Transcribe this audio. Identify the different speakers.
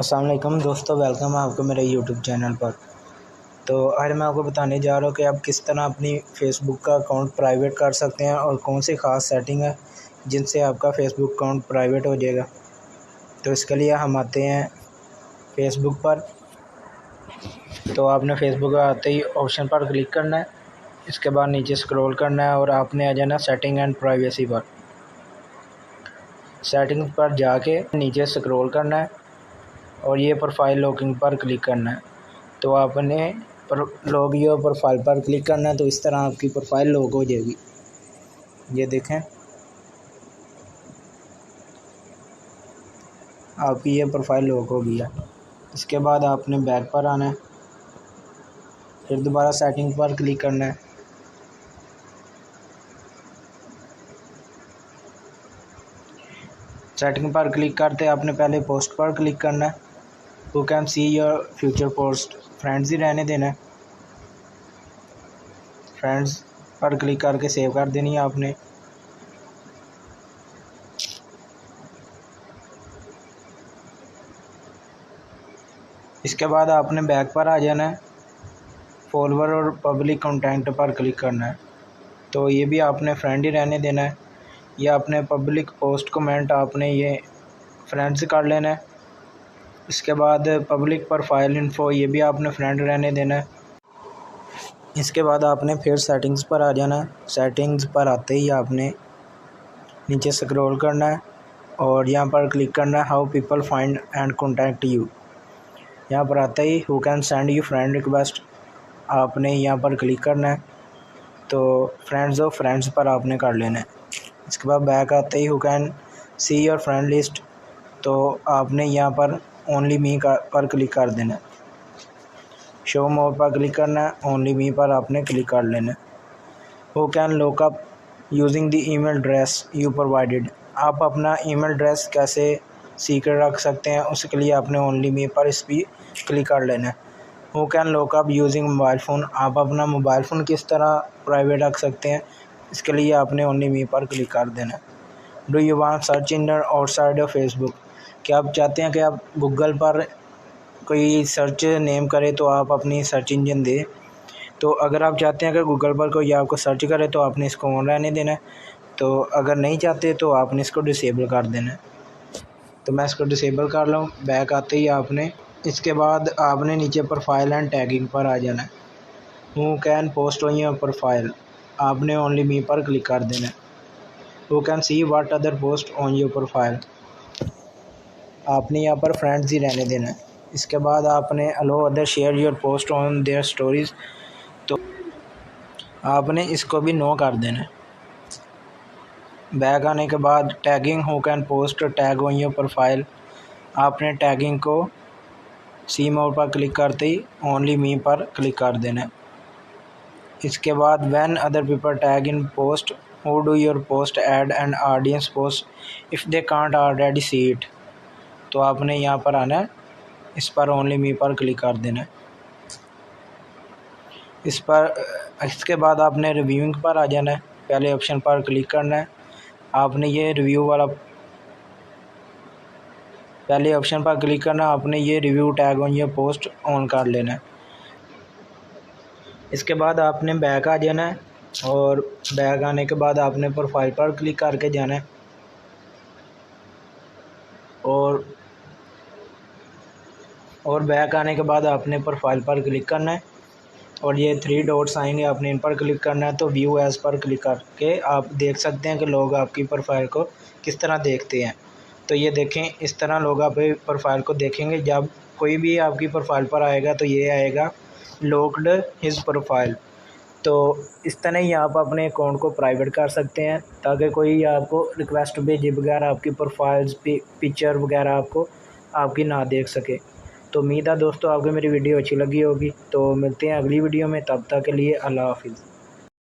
Speaker 1: अस्सलाम वालेकुम दोस्तों, वेलकम है आपको मेरे यूट्यूब चैनल पर। तो आज मैं आपको बताने जा रहा हूँ कि आप किस तरह अपनी फ़ेसबुक का अकाउंट प्राइवेट कर सकते हैं और कौन सी ख़ास सेटिंग है जिनसे आपका फ़ेसबुक अकाउंट प्राइवेट हो जाएगा। तो इसके लिए हम आते हैं फ़ेसबुक पर। तो आपने फ़ेसबुक आते ही ऑप्शन पर क्लिक करना है। इसके बाद नीचे स्क्रॉल करना है और आपने आ जाना सेटिंग एंड प्राइवेसी पर। सेटिंग पर जाके नीचे स्क्रॉल करना है और ये प्रोफाइल लॉकिंग पर क्लिक करना है। तो आपने लॉग योर प्रोफाइल पर क्लिक करना है, तो इस तरह आपकी प्रोफाइल लॉक हो जाएगी। ये देखें, आपकी ये प्रोफाइल लॉक हो गई है। इसके बाद आपने बैक पर आना है, फिर दोबारा सेटिंग पर क्लिक करना है। सेटिंग पर क्लिक करते आपने पहले पोस्ट पर क्लिक करना है। Who can see your future post, friends ही रहने देना है। फ्रेंड्स पर क्लिक करके सेव कर देनी है आपने। इसके बाद आपने बैक पर आ जाना है, फॉलोवर और पब्लिक कंटेंट पर क्लिक करना है। तो ये भी आपने फ्रेंड ही रहने देना है। ये आपने पब्लिक पोस्ट कमेंट आपने ये फ्रेंड्स कर लेना है। इसके बाद पब्लिक प्रोफाइल इन्फो, ये भी आपने फ्रेंड रहने देना है। इसके बाद आपने फिर सेटिंग्स पर आ जाना है। सेटिंग्स पर आते ही आपने नीचे स्क्रॉल करना है और यहाँ पर क्लिक करना है how people find and contact you. यहाँ पर आते he who can send you friend request, आपने यहाँ पर क्लिक करना है। तो फ्रेंड्स और फ्रेंड्स पर आपने कर लेना है। इसके बाद बैक आते he who can see your friend list, तो आपने यहाँ पर ओनली मी पर क्लिक कर देना है। शो मोर पर क्लिक करना है, ओनली मी पर आपने क्लिक कर लेना है। Who can look up using the email address you provided, आप अपना ईमेल एड्रेस कैसे सीक्रेट रख सकते हैं, उसके लिए आपने ओनली मी पर इस पर क्लिक कर लेना है। Who can look up using mobile phone, आप अपना मोबाइल फ़ोन किस तरह प्राइवेट रख सकते हैं, इसके लिए आपने ओनली मी पर क्लिक कर देना है। Do you want search in outside of Facebook, क्या आप चाहते हैं कि आप गूगल पर कोई सर्च नेम करे तो आप अपनी सर्च इंजन दें। तो अगर आप चाहते हैं कि गूगल पर कोई आपको सर्च करे तो आपने इसको ऑन रहने देना है। तो अगर नहीं चाहते तो आपने इसको डिसेबल कर देना है। तो मैं इसको डिसेबल कर लूँ। बैक आते ही आपने इसके बाद आपने नीचे प्रोफाइल एंड टैगिंग पर आ जाना है। Who can post on your profile, आपने ओनली मी पर क्लिक कर देना है। Who can see what other post on your profile, आपने यहाँ पर फ्रेंड्स ही रहने देना है। इसके बाद आपने allow other share your post on their stories, तो आपने इसको भी नो कर देना है। बैक आने के बाद tagging who can post tag on your profile, आपने टैगिंग को सी मोर पर क्लिक करते ही ओनली मी पर क्लिक कर देना है। इसके बाद when other people tag in post who do your post add and audience post if they can't already see it, तो आपने यहाँ पर आना है, इस पर ओनली मी पर क्लिक कर देना है। इसके बाद आपने रिव्यूइंग पर आ जाना है। पहले ऑप्शन पर क्लिक करना है, आपने ये रिव्यू वाला पहले ऑप्शन पर क्लिक करना, आपने ये review tag on your post on कर लेना है। इसके बाद आपने बैक आ जाना है और बैक आने के बाद आपने प्रोफाइल पर क्लिक करके जाना है और बैक आने के बाद आपने प्रोफाइल पर क्लिक करना है और ये 3 डॉट्स आएंगे, आपने इन पर क्लिक करना है। तो व्यू एज़ पर क्लिक करके आप देख सकते हैं कि लोग आपकी प्रोफाइल को किस तरह देखते हैं। तो ये देखें, इस तरह लोग आपकी प्रोफाइल को देखेंगे। जब कोई भी आपकी प्रोफाइल पर आएगा तो ये आएगा लॉक्ड हिज प्रोफाइल। तो इस तरह ही आप अपने अकाउंट को प्राइवेट कर सकते हैं ताकि कोई आपको रिक्वेस्ट भेजे बगैर आपकी प्रोफाइल्स पिक्चर वगैरह आपकी ना देख सके। तो उम्मीद है दोस्तों आपको मेरी वीडियो अच्छी लगी होगी। तो मिलते हैं अगली वीडियो में, तब तक के लिए अल्लाह हाफिज़।